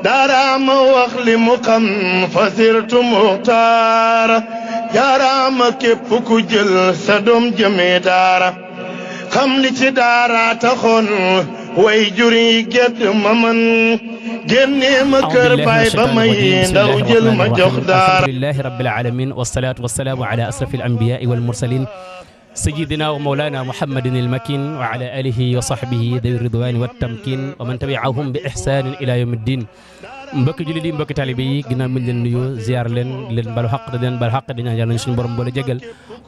دارام وخل مقام فسرت مختار جارام كيف كجل سدوم جمي دارا خملي ci daara taxoon way juri gedd maman génnee ma kër baay ba may ndaw jël ma jox daara alhamdulillahi rabbil alamin wassalatu wassalamu ala asrafil anbiya'i wal mursalin سيدنا ومولانا محمد المكين وعلى آله وصحبه ذوي الرضوان والتمكين ومن تبعهم بإحسان إلى يوم الدين mbokki jullit yi mbokki taalibe yi ginnaaw mi leen nuyu ziar leen balu xaq di leen balu xaq di ñaan yàlla suñu borom boole jégal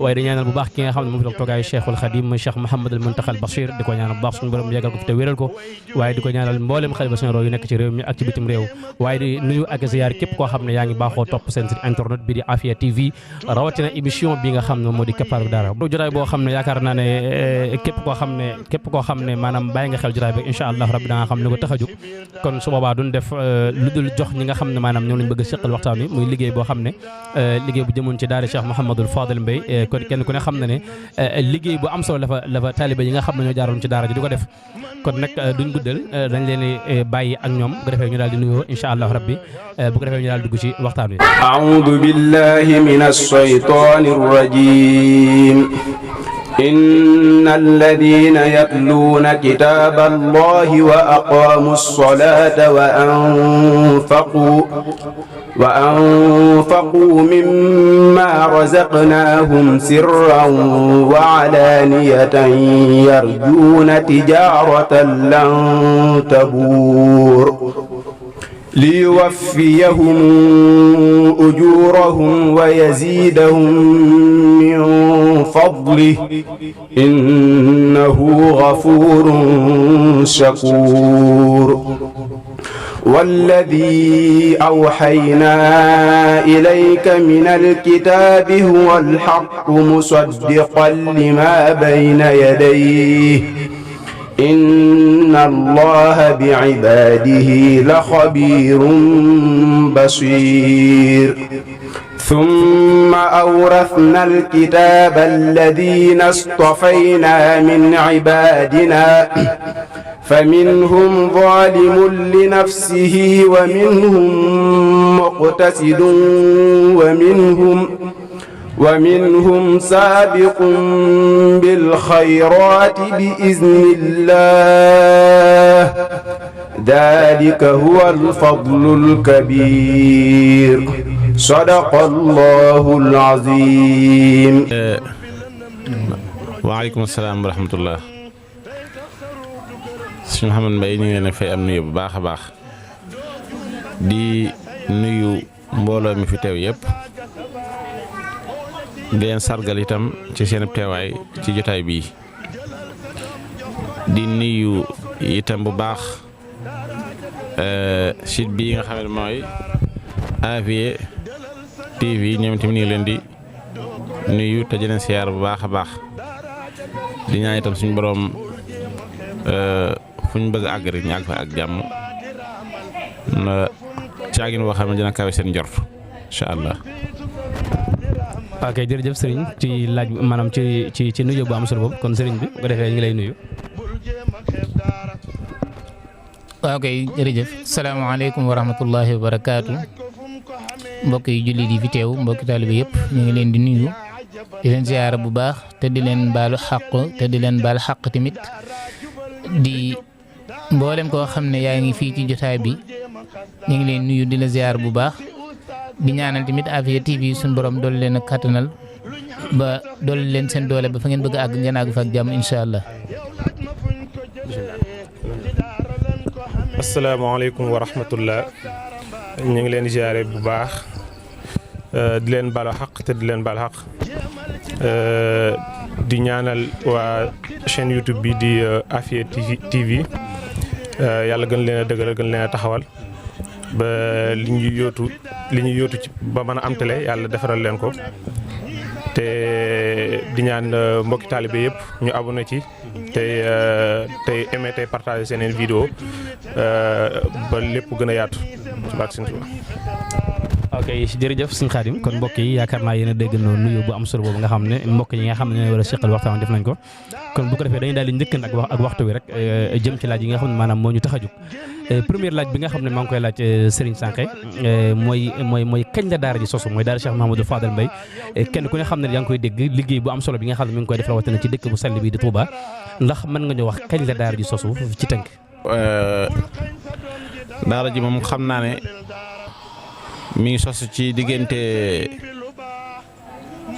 waaye di ñaanal bu baax ki nga xam ne moom fi toog toogaayu Cheikhul Khadim mooy Cheikh Mouhamadul Muntaxa al Bachir di ko ñaanal bu baax suñu borom jégal ko fi te wéral ko waaye di ko ñaanal mboolem xalifa généraux yu nekk ci réew mi ak ci bitim réew waaye di nuyu ak ziar képp koo xam ne yaa ngi baaxoo topp seen site internet bi di Afia TV rawatina émission bi nga xam ne moo di Keppaaru Daara jotaay boo xam ne yaakaar naa ne képp koo xam ne maanaam bàyyi nga xel jotaay bi incha allah rabbi da nga xam ne ko tax a jóg kon su boobaa duñ def lu dul jox ñi nga xam ne maanaam ñoom lañ bëgg a seqal waxtaan wi muy liggéey boo xam ne liggéey bu jëmoon ci daara Cheikh Mouhamadul Fadel Mbaye kon kenn ku ne xam na ne liggéey bu am solo la fa taaliba yi nga xam ne ñoo jaaroon ci daara ji di ko def kon nag duñ guddal dañ leen bàyyi ak ñoom bu ko defee ñu daal di nuyoo incha allah rabbi bu ko defee ñu daal dugg ci waxtaan wi. a'uudu billahi minash shaytaanir rajiim. إن الذين يتلون كتاب الله وأقاموا الصلاة وأنفقوا مما رزقناهم سرا وعلانية يرجون تجارة لن تبور ليوفيهم أجورهم ويزيدهم من فضله إنه غفور شكور والذي أوحينا إليك من الكتاب هو الحق مصدقا لما بين يديه إن الله بعباده لخبير بصير ثم أورثنا الكتاب الذين اصطفينا من عبادنا فمنهم ظالم لنفسه ومنهم مقتصد ومنهم سابق بالخيرات بإذن الله ذلك هو الفضل الكبير صدق الله العظيم. waaleykum salaam wa rahmatullah. Sëñ Mouhamed Mbaye ñu ngi leen a fay am nuyu bu baax a baax di nuyu mbooloo mi fi teew yëpp. di leen sargal itam ci seen teewaay ci jotaay bii di nuyu itam bu baax site bii nga xam ne mooy Afia TV ñoom tamit ñu ngi leen di nuyu te di leen siyaar bu baax a baax di ñaan itam suñu borom fu ñu bëgg a àgg rek ñu àgg fa ak jàmm na caagin boo xam ne dina kawe seen njort incha allah. ok jërëjëf sëriñ ci laaj maanaam ci nuyu bu am solo boobu kon sëriñ bi bu ko defee ñu ngi lay nuyu. waaw kay jërëjëf salaamaaleykum wa rahmatullahi wa barakaatu mbokk yi jullit yi fi teew mbokki taalibe yëpp ñu ngi leen di nuyu di leen ziyaara bu baax te di leen baalu xaq te di leen baal xaq tamit di mboolem koo xam ne yaa ngi fii ci jotaay bi ñu ngi leen nuyu di la ziyaar bu baax. di ñaanal tamit Afia TV suñu borom doole leen a kattanal ba doole leen seen doole ba fa ngeen bëgg a àgg ngeen àgg fa ak jàmm incha allah. asalaamaaleykum wa rahmatullah ñu ngi leen di ziare bu baax di leen baal xaq te di leen baal xaq di ñaanal waa chaîne YouTube bi di Afia TV yàlla gën leen a dëgëral gën leen a taxawal. ba li ñu yóotu ci ba mën a am télé yàlla defaral leen ko te di ñaan mbokki taalibe yëpp ñu abonné ci tey aimé tey partagé seen vidéo ba lépp gën a yaatu ci barke Sëñ Tuubaa. ok jërëjëf sëñ Xaadim kon mbokk yi yaakaar naa yéen a dégg noonu nuyu bu am solo boobu nga xam ne mbokk yi nga xam ne ñooy war a seqal waxtaan def nañ ko kon bu ko defee dañuy daal di njëkkan ak waxtu wi rek jëm ci laaj yi nga xam ne maanaam moo ñu tax a jóg première laaj bi nga xam ne maa ngi koy laaj Serigne Sankhé mooy kañ la daara ji sosu mooy daara Cheikh Mouhamadou Fadal Mbaye kenn ku ne xam ne yaa ngi koy dégg liggéey bu am solo bi nga xam ne mi ngi koy def rawatina ci dëkk bu sell bi di Touba ndax mën nga ñu wax kañ la daara ji sosu ci tënk. daara ji moom xam naa ne mi ngi sos ci diggante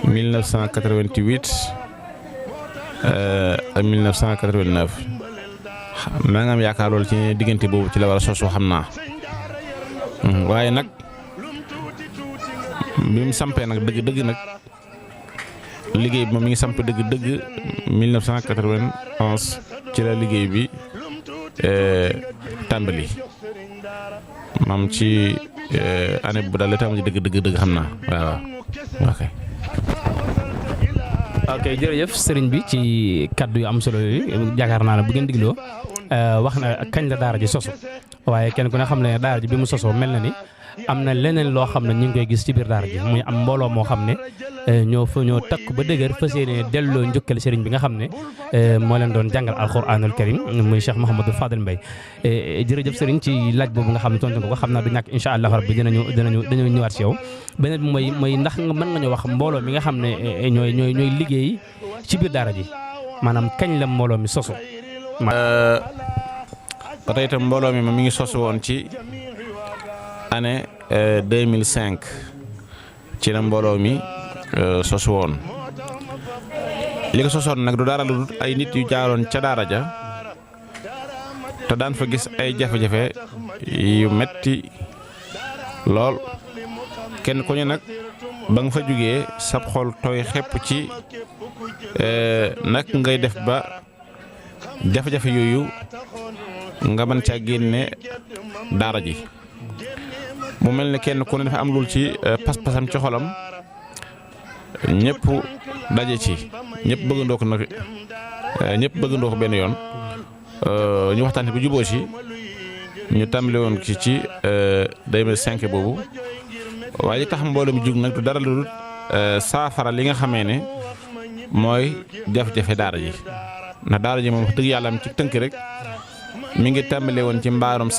1988 ak 1989 maa ngi am yaakaar loolu ci diggante boobu ci la war a sosu xam naa waaye nag bi mu sampee nag dëgg nag liggéey bi moom mi ngi samp dëgg 1991 ci la liggéey bi tàmbali maam ci année bu daal la tàmbali dëgg xam naa waaw ok jërëjëf sëriñ bi ci kaddu yu am solo yooyu yaakaar naa ne bu ngeen digloo wax na kañ la daara ji sosu waaye kenn ku ne xam ne daara ji bi mu sosoo mel na ni am na leneen loo xam ne ñu ngi koy gis ci biir daara ji muy am mbooloo moo xam ne ñoo takk ba dëgër fas yéene delloo njukkal sëriñ bi nga xam ne moo leen doon jàngal alxuraanul karim muy Cheikh Mouhamadou Fadal Mbaye jërëjëf sëriñ ci laaj boobu nga xam ne tontu nga ko xam naa du ñàkk incha allah rabbi dinañu ñëwaat si yow beneen bi mooy ndax mën nga ñu wax mbooloo mi nga xam ne ñooy liggéey ci biir daara ji maanaam kañ la mbooloo mi sosu. ba tey itam mbooloo mi mi ngi sosu woon ci année 2005 ci la mbooloo mi sosu woon li ko sosoon nag du dara lu ay nit yu jaaroon ca daara ja te daan fa gis ay jafe-jafe yu metti lool kenn ku ñu nag ba nga fa jógee sab xol tooy xepp ci nag ngay def ba jafe-jafe yooyu nga mën caa génne daara ji mu mel ne kenn ku ne dafa am loolu ci pas-pasam ci xolam ñëpp daje ci ñëpp bëggandoo ko nag ñëpp bëggandoo ko benn yoon ñu waxtaan bu juboo ci ñu tàmbali woon ci 2005 boobu waaye li tax mbooloo mi jug nag du dara lu dul saafara li nga xamee ne mooy jafe-jafe daara ji ndax daara ji moom wax dëgg yàlla am ci tënk rek mi ngi tàmbale woon ci mbaarum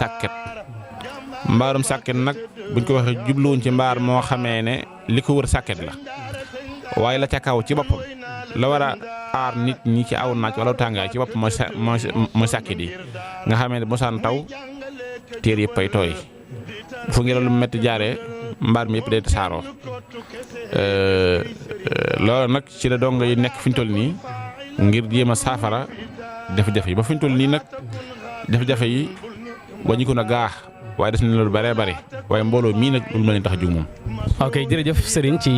sàkket nag buñ ko waxee jubluwoon ci mbaar moo xamee ne li ko wër sàkket la waaye la ca kaw ci boppam la war a aar nit ñi ci aw naaj wala tàngaay ci boppam mooy sàkket yi nga xamee ne mosaan taw téer yëpp ay tooy fu ngelaw lu metti jaaree mbaar mi yëpp day tasaaroo loolu nag ci la dongo yi nekk fi ñu toll nii ngir jéem a saafara jafe-jafe yi ba fi ñu toll nii nag jafe-jafe yi wàññi ko na gaax waaye des na loolu bëree bëri waaye mbooloo mii nag lu ma leen tax a jug moom. ok jërëjëf Serigne ci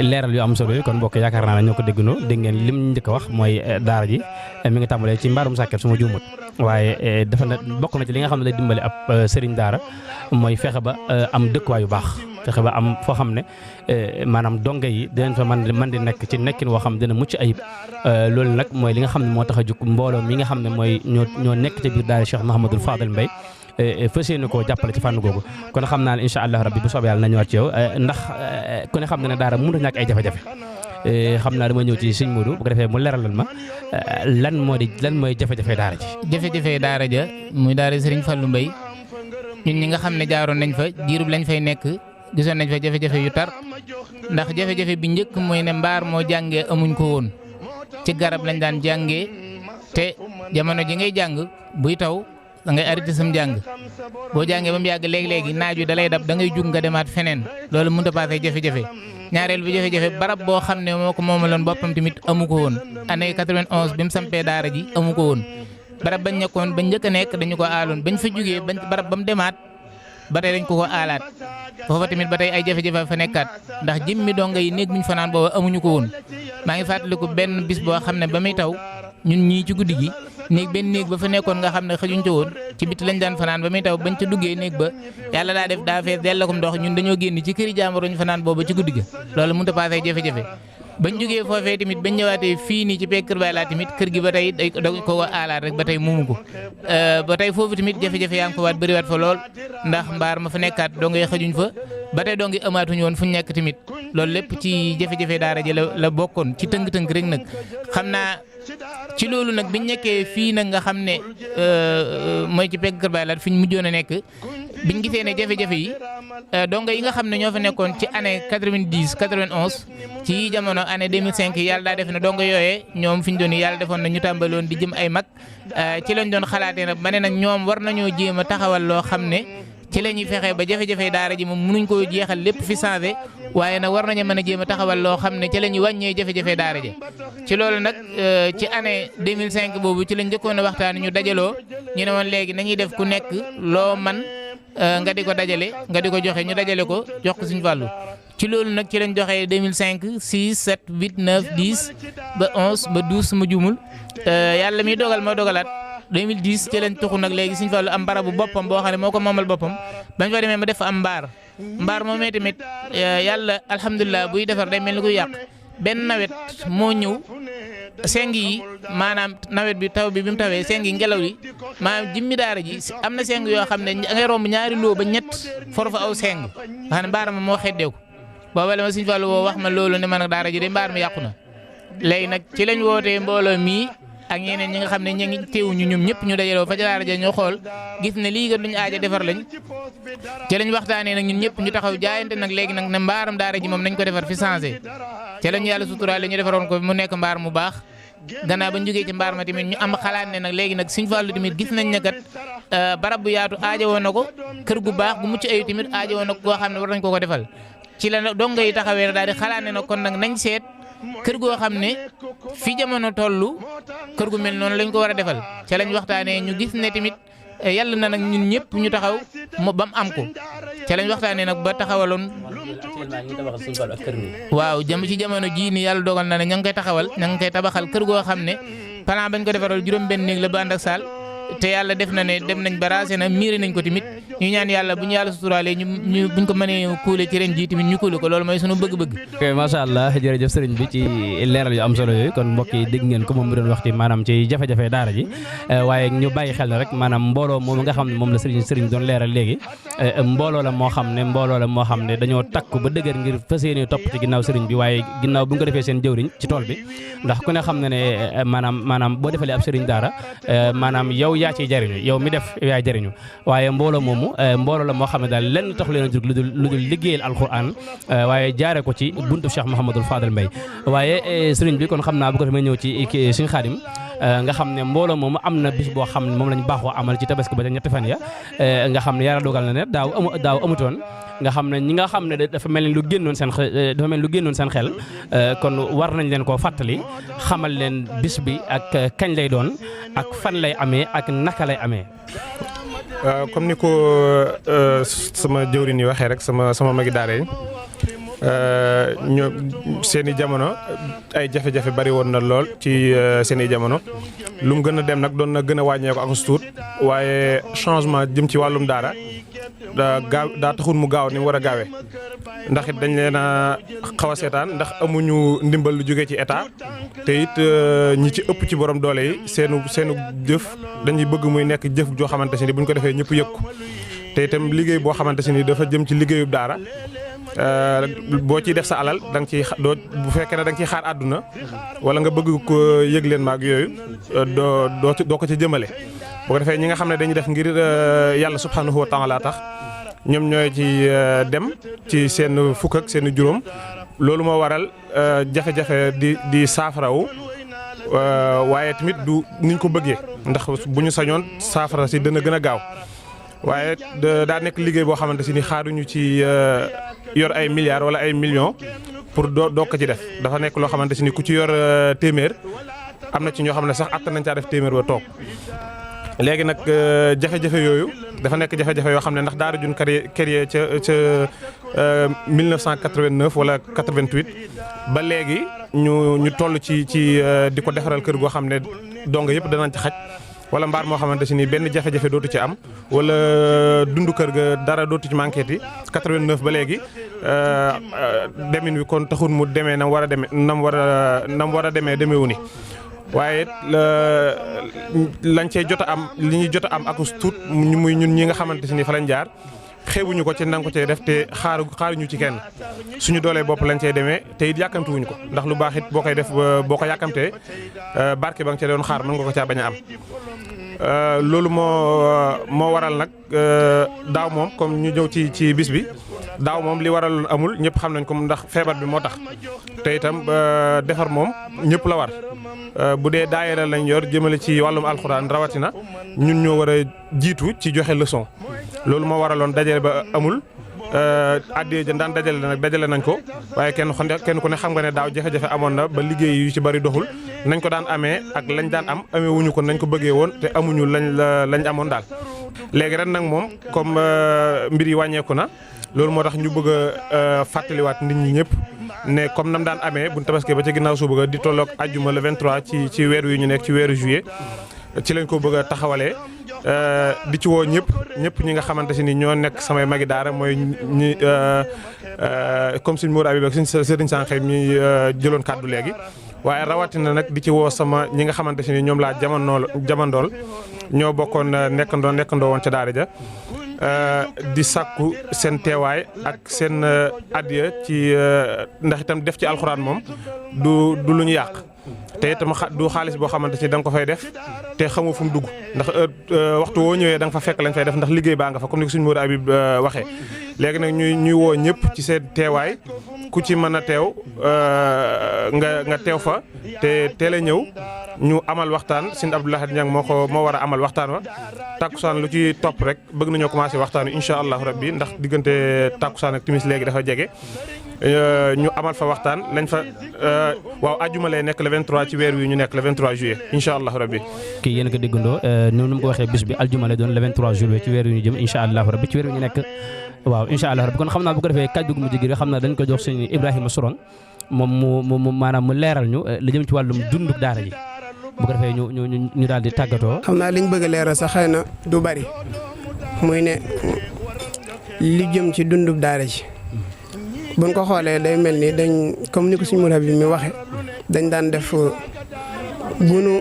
leeral yu am solo yi kon mbokk yaakaar naa ne ñoo ko déggandoo dégg ngeen lim njëkk a wax mooy daara ji mi ngi tàmbalee ci mbaarum sàkket su ma juumut waaye dafa na bokk na ci li nga xam ne day dimbali ab Serigne daara mooy fexe ba am dëkkuwaay yu baax fexe ba am foo xam ne maanaam donge yi dinañ fa man di nekk ci nekkin woo xam dina mucc ayib loolu nag mooy li nga xam ne moo tax a jug mbooloo mi nga xam ne mooy ñoo nekk ci biir daara Cheikh Mouhamadou Fadal Mbaye fas yéene koo jàppale ci fànn googu kon xam naa ne incha allah rabbi bu soobee yàlla na ñëwaat ci yow ndax ku ne xam na ne daara mënut a ñàkk ay jafe-jafe xam naa dama ñëw ci sëñ Modou bu ko defee mu leeralal ma lan mooy jafe-jafe daara ji. jafe-jafe daara ja muy daara Serigne Fallou Mbaye ñun ñi nga xam ne jaaroon nañ fa diirub lañ fay nekk gisoon nañ fa jafe-jafe yu tar ndax jafe-jafe bi njëkk mooy ne mbaar moo jàngee amuñ ko woon ci garab lañ daan jàngee te jamono ji ngay jàng buy taw da ngay arrêté sam jàng boo jàngee ba mu yàgg léegi-léegi naaj wi da lay dab da ngay jug nga demaat feneen loolu mënut a paase jafe-jafe ñaareel bi jafe-jafe barab boo xam ne moo ko moomaloon boppam tamit amu ko woon année 91 bi mu sampee daara ji amu ko woon barab bañ nekkoon bañ njëkk a nekk dañu ko aaloon bañ fa jugee barab ba mu demaat ba tey dañ ko aalaat foofa tamit ba tey ay jafe-jafe fa nekkaat ndax jëmmi donga yi néeg buñ fanaan booba amuñu ko woon maa ngi fàttaliku benn bis boo xam ne ba muy taw ñun ñii ci guddi gi benn néeg ba fa nekkoon nga xam ne xëjuñ ca woon ci biti lañ daan fanaan ba muy taw bañ ca duggee néeg ba yàlla daa def daa fees dell ko ndox ñun dañoo génn ci këri jàmbur ñu fanaan booba ci guddi ga loolu mënut a paase jafe-jafe bañ jógee foofee tamit bañ ñëwaatee fii nii ci pegg Kër Baay Laat tamit kër gi ba tey day ko aalaat rek ba tey moomu ko ba tey foofu tamit jafe-jafe yaa ngi fa waat bëriwaat fa lool ndax mbaar ma fa nekkaat doo ngay xëjuñ fa ba tey doo ngi amaatuñu woon fu ñu nekk tamit loolu lépp ci jafe-jafe daara ji la bokkoon ci tënk-tënk rek nag xam naa ci loolu nag biñ nekkee fii nag nga xam ne mooy ci pegg Kër Baay Laat fi ñu mujjoon a nekk biñ gisee ne jafe-jafe yi donga yi nga xam ne ñoo fa nekkoon ci année 90 91 ci jamono année 2005 yàlla daa def ne donga yooyee ñoom fi ñu doon yàlla defoon na ñu tàmbaloon di jëm ay mag ci lañ doon xalaatee nag ma ne nag ñoom war nañoo jéem a taxawal loo xam ne ci la ñuy fexe ba jafe-jafe daara ji moom mënuñ koo jeexal lépp fi changé waaye nag war nañu mën a jéem a taxawal loo xam ne ci la ñuy wàññee jafe-jafe daara ji ci loolu nag ci année 2005 boobu ci lañ njëkkoon a waxtaan ñu dajaloo ñu ne woon léegi nañuy def ku nekk loo man nga di ko dajale nga di ko joxe ñu dajale ko jox ko Sëñ Fallu ci loolu nag ci lañ joxee 2005 6 7 8 9 10 ba 11 ba 12 ma jumul yàlla mi dogal moo dogalaat 2010 ci lañ tuxu nag léegi Sëñ Fallu am barabu boppam boo xam ne moo ko moomal boppam bañ fa demee ma def fa am mbaar moomee tamit yàlla alhamdulilah buy defar day mel ni kuy yàq benn nawet moo ñëw seng yi maanaam nawet bi taw bi mu tawee seng yi ngelaw li maanaam jimmi daara ji am na seng yoo xam ne ngay romb ñaari loo ba ñett for fa aw seng nga xam ne mbaar ma moo xeddeeku booba la ma Sëñ Fallu woo wax ma loolu ne man nag daara ji de mbaar mi yàqu na léegi nag ci lañ wootee mbooloo mii ak ñeneen ñi nga xam ne ñu ngi teewuñu ñoom ñëpp ñu dajaloo fa ca daara ja ñu xool gis ne lii kat luñu aaja defar lañ ci lañ waxtaanee nag ñun ñëpp ñu taxaw jaayante nag léegi nag ne mbaaram daara ji moom nañ ko defar fi changé ci lañ yàlla suturaale ñu defaroon ko mu nekk mbaar mu baax gannaaw ba ñu jógee ci mbaar ma tamit ñu am xalaat ne nag léegi nag Sëñ Fallu tamit gis nañ ne kat barab bu yaatu aaja woon na ko kër gu baax gu mucc ayu tamit aaja woon na ko goo xam ne war nañ ko ko defal ci la donga yi taxawee na daal di xalaat ne nag kon nag nañ seet kër goo xam ne fi jamono tollu kër gu mel noonu lañ ko war a defal ca lañ waxtaanee ñu gis ne tamit yàlla na nag ñun ñëpp ñu taxaw ba mu am ko ca lañ waxtaanee nag ba taxawaloon. waaw jëm ci jamono jii ni yàlla dogal na ne ña ngi koy taxawal ña ngi koy tabaxal kër goo xam ne plan bañ ko defaral juróom-benn néeg la ba ànd ak saal te yàlla def na ne dem nañ baraase na miiri nañ ko tamit ñu ñaan yàlla bu ñu yàlla suturaalee ñu buñ ko mënee kuule ci ren jii tamit ñu kuule ko loolu mooy sunu bëgg-bëgg. ok macha allah jërëjëf sëriñ bi ci leeral yu am solo yooyu kon mbokk yi dégg ngeen ko moom mi doon wax ci maanaam ci jafe-jafe daara ji waaye ñu bàyyi xel na rek maanaam mbooloo moom nga xam ne moom la sëriñ doon leeral léegi mbooloo la moo xam ne dañoo takku ba dëgër ngir fas yéene topp ci ginnaaw sëriñ bi waaye ginnaaw bu ñu ko defee seen jëwriñ ci tool bi ndax ku ne xam na ne maanaam boo defalee ab sëriñ daara maanaam yow yaa ciy jariñu yow mi def yaay jariñu waaye mbooloo moomu mbooloo la moo xam ne daal lenn taxu leen a jóg lu dul liggéeyal alquran waaye jaare ko ci buntu Cheikh Mouhamadul Fadal Mbaye waaye sëriñ bi kon xam naa bu ko defee ñëw ci Sëriñ Xaadim nga xam ne mbooloo moomu am na bis boo xam ne moom lañ baaxoo amal ci tabaski ba ca ñetti fan ya nga xam ne yàlla dogal na ne daaw amutoon nga xam ne ñi nga xam ne dafa mel ni lu génnoon seen xel kon war nañ leen koo fàttali xamal leen bis bi ak kañ lay doon ak fan lay amee ak naka lay amee. comme ni ko sama jëwriñ yi waxee rek sama magi daara yi ñoo seen i jamono ay jafe-jafe bari woon na lool ci seen i jamono lu mu gën a dem nag doon na gën a wàññeeku ak tuut waaye changement jëm ci wàllum daara daa taxul mu gaaw ni mu war a gaawee ndax it dañ leen a xaw a seetaan ndax amuñu ndimbal lu jógee ci état te it ñi ci ëpp ci borom doole yi seenu jëf dañuy bëgg muy nekk jëf joo xamante si ni buñ ko defee ñëpp yëg ko te itam liggéey boo xamante si ni dafa jëm ci liggéeyub daara boo ciy def sa alal da nga ciy bu fekkee ne da nga ciy xaar àdduna wala nga bëgg ko yëg leen maag yooyu doo ko ci jëmale boo ko defee ñi nga xam ne dañuy def ngir yàlla subhanahu wa taala tax ñoom ñooy ci dem ci seen fukk ak seen juróom loolu moo waral jafe-jafe di saafarawu waaye tamit du niñ ko bëggee ndax bu ñu sañoon saafara si dana gën a gaaw waaye daa nekk liggéey boo xamante si ni xaaruñu ci yor ay milliards wala ay millions pour doo ko ci def dafa nekk loo xamante si ni ku ci yor téeméer am na ci ñoo xam ne sax attan nañ caa def téeméer ba toog léegi nag jafe-jafe yooyu dafa nekk jafe-jafe yoo xam ne ndax daara jun créé ca 1989 wala 88 ba léegi ñu toll ci di ko defaral kër goo xam ne donga yëpp danañ ci xaj wala mbaar moo xamante si ni benn jafe-jafe dootu ci am wala dundu kër ga dara dootu ci manqué ti 89 ba léegi demin wi kon taxul mu demee nam war a demee nam war a demee demeewu ni waaye lañ cee jot a am li ñuy jot a am ak tuut muy ñun ñi nga xamante si ni fa lañ jaar xeebuñu ko ci nang ko cee def te xaaruñu ci kenn suñu doolee bopp lañ cay demee te it yàkkamtiwuñu ko ndax lu baax it boo koy def boo ko yàkkamtee barke ba nga ca doon xaar mën nga ko caa bañ a am. loolu moo waral nag daaw moom comme ñu ñëw ci bis bi daaw moom li waraloon amul ñëpp xam nañ ko ndax feebar bi moo tax te itam defar moom ñëpp la war. bu dee daayira lañ yor jëmale ci wàllum alxuraan rawatina ñun ñoo war a jiitu ci joxe leçon loolu moo waraloon dajale ba amul addiya ja daan dajale nañ ko waaye kenn ku ne xam nga ne daaw jafe-jafe amoon na ba liggéey yu ci bari doxul nañ ko daan amee ak lañ daan am amee wuñu ko nañ ko bëggee woon te amuñu lañ amoon daal. léegi ren nag moom comme mbir yi wàññeeku na loolu moo tax ñu bëgg a fàttaliwaat nit ñi ñëpp. ne comme nam daan amee buñ tabaskee ba ca ginnaaw suba ga di tolloog ajjuma le 23 ci weer wi ñu nekk ci weeru juillet ci lañ ko bëgg a taxawalee di ci woo ñëpp ñi nga xamante si ni ñoo nekk samay magi daara mooy ñi comme suñ Mour Habib ak suñ Sëriñ Sanxé mi jëloon kàddu léegi waaye rawatina nag di ci woo sama ñi nga xamante si ni ñoom laa jamandool ñoo bokkoon nekkandoo woon ca daara ja di sàkku seen teewaay ak seen addiya ci ndax itam def ci alxuraan moom du lu ñu yàq te itam du xaalis boo xamante ni da nga ko fay def te xamoo fu mu dugg ndax waxtu woo ñëwee da nga fa fekk lañ fay def ndax liggéey baa nga fa comme ni ko suñu Mour Habib waxee. léegi nag ñuy woo ñëpp ci seen teewaay ku ci mën a teew nga teew fa te teel a ñëw ñu amal waxtaan Sëñ Abdoulaye Niang moo war a amal waxtaan wa takkusaan lu ci topp rek bëgg nañoo commencé waxtaan wi incha allahu rabbi ndax diggante takkusaan ak timis léegi dafa jege. ñu amal fa waxtaan lañ fa waaw ajjuma lay nekk le 23 ci weer wi ñu nekk le 23 juillet incha allahu rabbi. kii yéen a ko déggandoo noonu mu ko waxee bis bi aljuma lay doon le 23 juillet ci weer wi ñu jëm incha allahu rabbi ci weer wi ñu nekk. waaw incha allah rabbi kon xam naa bu ko defee kàddu gu mujj gi xam naa dañ ko jox sëñ Ibrahima Sourang moom mu maanaam mu leeral ñu li jëm ci wàllum dunduk daara ji bu ko defee ñu daal di tàggatoo. xam naa liñ bëgg a leeral sax xëy na du bari muy ne li jëm ci dunduk daara ji buñ ko xoolee day mel ni dañ comme ni ko suñu Mour Habib mi waxe dañ daan def bu nu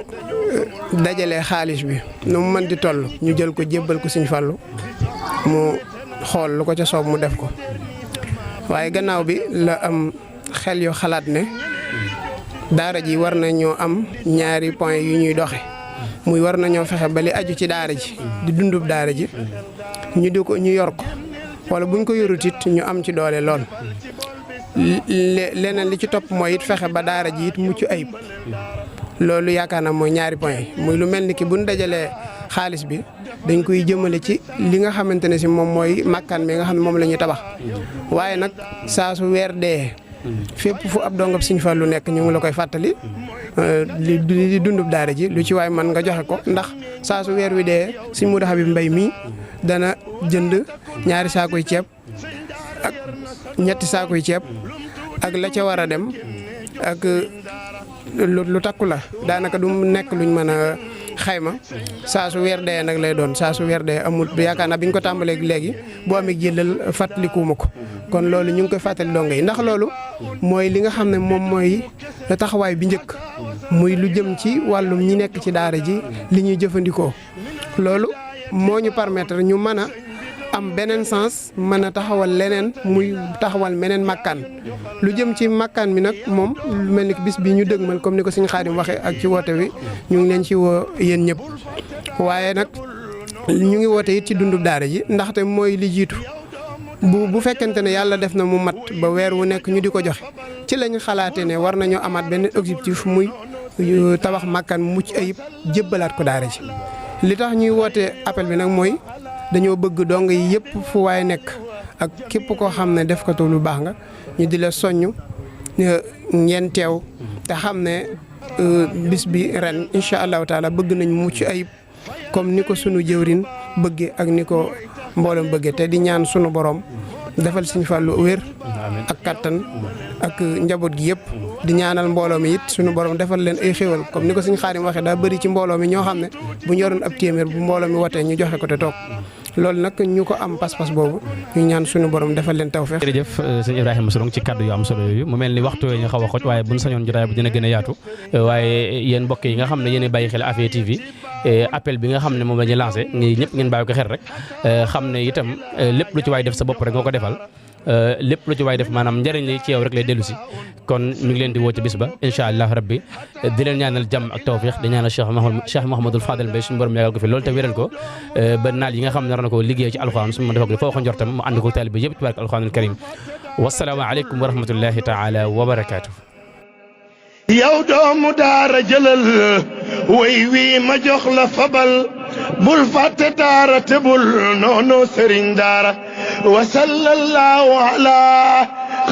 dajalee xaalis bi nu mu mën di toll ñu jël ko jébbal ko Sëñ Fallu mu xool lu ko ca soob mu def ko waaye gannaaw bi la am xel yu xalaat ne daara ji war na ñoo am ñaari point yu ñuy doxe muy war nañoo fexe ba li aju ci daara ji di dundub daara ji ñu yor ko wala buñ ko yorut it ñu am ci doole lool leneen li ci topp mooy it fexe ba daara ji it mucc ayib loolu yaakaar naa mooy ñaari point yi muy lu mel ni ki buñ dajalee xaalis bi dañ koy jëmale ci li nga xamante ne si moom mooy makkaan mi nga xam ne moom la ñuy tabax waaye nag saa su weer dee fépp fu ab dongab Sëñ Fallu nekk ñu ngi la koy fàttali li dundub daara ji lu ci waay man nga joxe ko ndax saa su weer wi dee Sëñ Mour Habib Mbaye mii dana jënd ñaari saakuy ceeb ak ñetti saakuy ceeb ak la ca war a dem ak lu takku la daanaka du nekk luñ mën a xayma saa su weer dee nag lay doon saa su weer dee amul yaakaar naa bi ñu ko tàmbalee léegi boo amee jëlal fàttalikuuma ko kon loolu ñu ngi koy fàttali dongo yi ndax loolu mooy li nga xam ne moom mooy taxawaay bi njëkk muy lu jëm ci wàllum ñi nekk ci daara ji li ñuy jëfandikoo loolu moo ñu permettre ñu mën a am beneen sens mën a taxawal leneen muy taxawal meneen makkaan lu jëm ci makkaan mi nag moom lu mel ni bis bi ñu dëgmal comme ni ko Sëñ Xaadim waxee ak ci woote wi ñu ngi leen ci woo yéen ñëpp waaye nag ñu ngi woote it ci dundub daara ji ndaxte mooy li jiitu bu fekkente ne yàlla def na mu mat ba weer wu nekk ñu di ko joxe ci lañ xalaatee ne war nañoo amaat benn objectif muy tabax makkaan mucc ayib jébbalaat ko daara ji li tax ñuy woote appel bi nag mooy dañoo bëgg dong yi yëpp fu waaye nekk ak képp koo xam ne def ko lu baax nga ñu di la soññ ngeen teew te xam ne bis bi ren incha allahu taala bëgg nañ mucc ayib comme ni ko sunu jëwrin bëggee ak ni ko mboolem bëggee te di ñaan sunu borom defal Sëñ Fallu wér ak kattan ak njaboot gi yëpp di ñaanal mbooloo mi it suñu borom defal leen ay xéwal comme ni ko Sëñ Xaadim waxee daa bëri ci mbooloo mi ñoo xam ne bu ñu yoroon ab téeméer bu mbooloo mi watee ñu joxe ko te toog loolu nag ñu ko am pas-pas boobu ñu ñaan suñu borom defal leen tawfeex. jërëjëf sëñ Ibrahima Sourang ci kaddu yu am solo yooyu mu mel ni waxtu ñu xaw a xoj waaye buñ sañoon jotaay bu dina gën a yaatu waaye yéen mbokk yi nga xam ne yéen a bàyyi xel Afia TV appel bi nga xam ne moom la ñuy lancé ñëpp ngeen bàyyi ko xel rek xam ne itam lépp lu ci waay def sa bopp rek nga ko defal lépp lu ci waay def maanaam njëriñ li ci yow rek lay dellu si kon ñu ngi leen di woo ci bis ba incha allah rabbi di leen ñaanal jàmm ak tawfiq di ñaanal Cheikh Mouhamadul Fadel Mbaye suñu borom yàggal ko fi loolu te wéral ko ba naal yi nga xam ne nar na ko liggéey ci alxuraan su ma defal ko foo ko njortam mu ànd ko taalibe bi yëpp ci barke alxuraanul karim wasalaamu aleykum wa rahmatullahi taala wa barakaatu. yow doomu daara jëlal way wi ma jox la fabal bul fàtte daara te bul noonu sëriñ daara wa sallallahu ala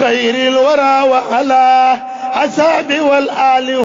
xayril wara wa ala asaabi wal ali